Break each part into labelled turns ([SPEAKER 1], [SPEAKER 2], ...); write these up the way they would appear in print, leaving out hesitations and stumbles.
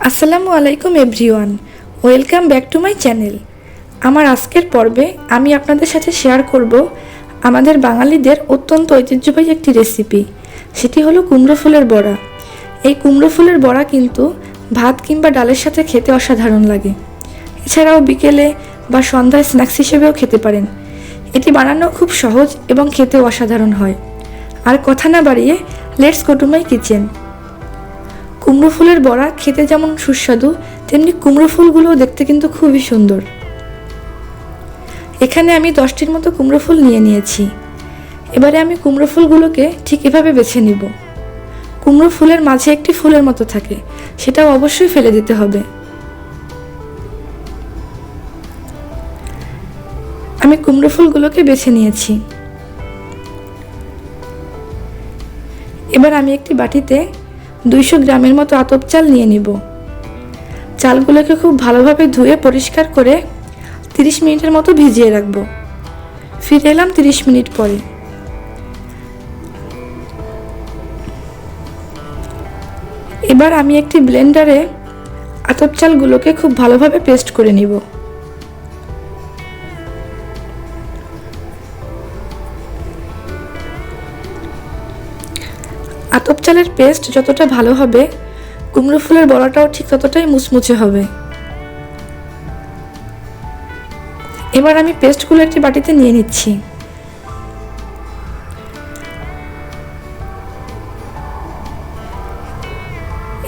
[SPEAKER 1] আসসালামু আলাইকুম everyone, welcome back to my channel. আমার আজকের পর্বে আমি আপনাদের সাথে শেয়ার করব আমাদের বাঙালিদের অত্যন্ত ঐতিহ্যবাহী একটি রেসিপি। সেটি হলো কুমড়ো ফুলের বড়া। এই কুমড়ো ফুলের বড়া কিন্তু ভাত কিংবা ডালের সাথে খেতে অসাধারণ লাগে। এছাড়াও বিকেলে বা সন্ধ্যায় স্ন্যাক্স হিসেবেও খেতে পারেন। এটি বানানো খুব সহজ এবং খেতেও অসাধারণ হয়। আর কথা না বাড়িয়ে let's go to my kitchen. কুমড়ো ফুলের বড়া খেতে যেমন সুস্বাদু, তেমনি কুমড়ো ফুলগুলোও দেখতে কিন্তু খুবই সুন্দর। এখানে আমি 10টির মতো কুমড়ো ফুল নিয়েছি। এবারে আমি কুমড়ো ফুলগুলোকে ঠিক এভাবে বেছে নিব। কুমড়ো ফুলের মাঝে একটি ফুলের মতো থাকে, সেটাও অবশ্যই ফেলে দিতে হবে। আমি কুমড়ো ফুলগুলোকে বেছে নিয়েছি। এবার আমি একটি বাটিতে 200 গ্রামের মতো আতপ চাল নিয়ে নিব। চালগুলোকে খুব ভালোভাবে ধুয়ে পরিষ্কার করে 30 মিনিটের মতো ভিজিয়ে রাখব। ফিরে এলাম 30 মিনিট পরে। এবার আমি একটি ব্লেন্ডারে আতপ চালগুলোকে খুব ভালোভাবে পেস্ট করে নিব। আতপ চালের পেস্ট যতটা ভালো হবে, কুমড়ো ফুলের বড়াটাও ঠিক ততটাই মুচমুচে হবে। এবার আমি পেস্টগুলো একটি বাটিতে নিয়ে নিচ্ছি।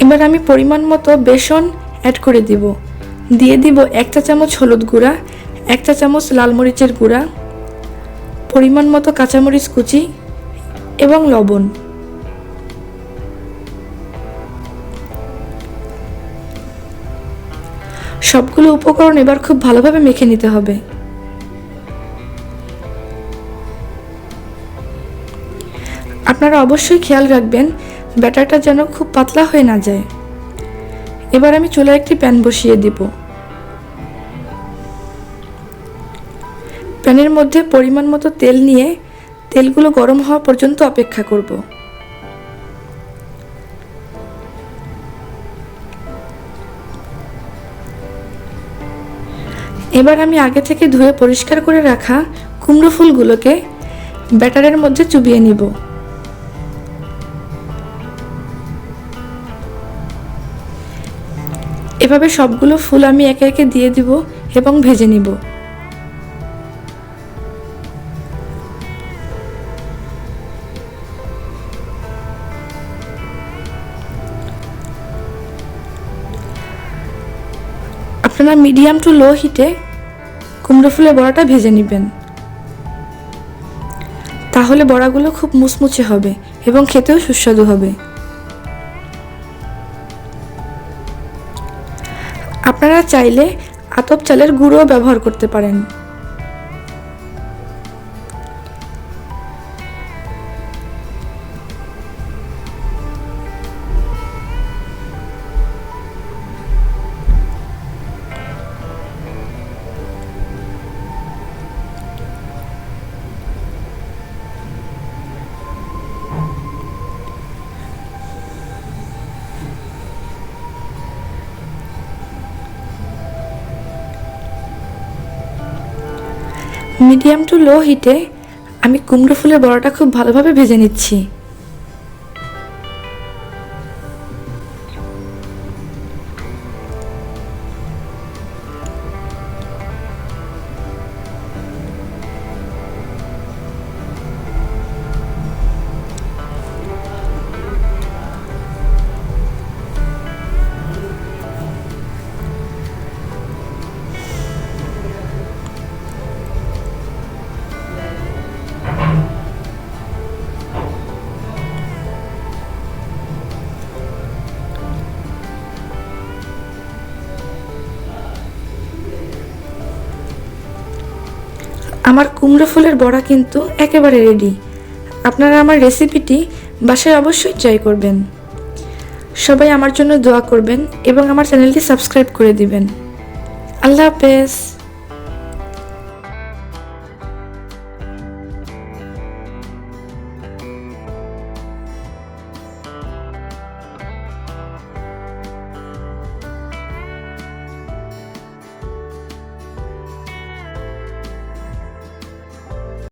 [SPEAKER 1] এবার আমি পরিমাণ মতো বেসন অ্যাড করে দিয়ে দিব 1 চা চামচ হলুদ গুঁড়া, 1 চা চামচ লাল মরিচের গুঁড়া, পরিমাণ মতো কাঁচামরিচ কুচি এবং লবণ। সবগুলো উপকরণ এবার খুব ভালোভাবে মেখে নিতে হবে। আপনারা অবশ্যই খেয়াল রাখবেন ব্যাটারটা যেন খুব পাতলা হয়ে না যায়। এবার আমি চুলায় একটি প্যান বসিয়ে দিব। প্যানের মধ্যে পরিমাণ মতো তেল নিয়ে তেলগুলো গরম হওয়া পর্যন্ত অপেক্ষা করব। এবার আমি আগে থেকে ধুয়ে পরিষ্কার করে রাখা কুমড়ো ফুলগুলোকে ব্যাটারের মধ্যে চুবিয়ে নিব। এভাবে সবগুলো ফুল আমি একে একে দিয়ে দিব এবং ভেজে নিব। আপনারা মিডিয়াম টু লো হিটে কুমড়ো ফুলের বড়াটা ভেজে নেবেন। তাহলে বড়াগুলো খুব মুচমুচে হবে এবং খেতেও সুস্বাদু হবে। আপনারা চাইলে আতপ চালের গুঁড়ো ব্যবহার করতে পারেন। মিডিয়াম টু লো হিটে আমি কুমড়ো ফুলের বড়াটা খুব ভালোভাবে ভেজে নিচ্ছি। আমার কুমড়ো ফুলের বড়া কিন্তু একেবারে রেডি। আপনারা আমার রেসিপিটি বাসায় অবশ্যই ট্রাই করবেন। সবাই আমার জন্য দোয়া করবেন এবং আমার চ্যানেলটি সাবস্ক্রাইব করে দিবেন। আল্লাহ হাফেজ।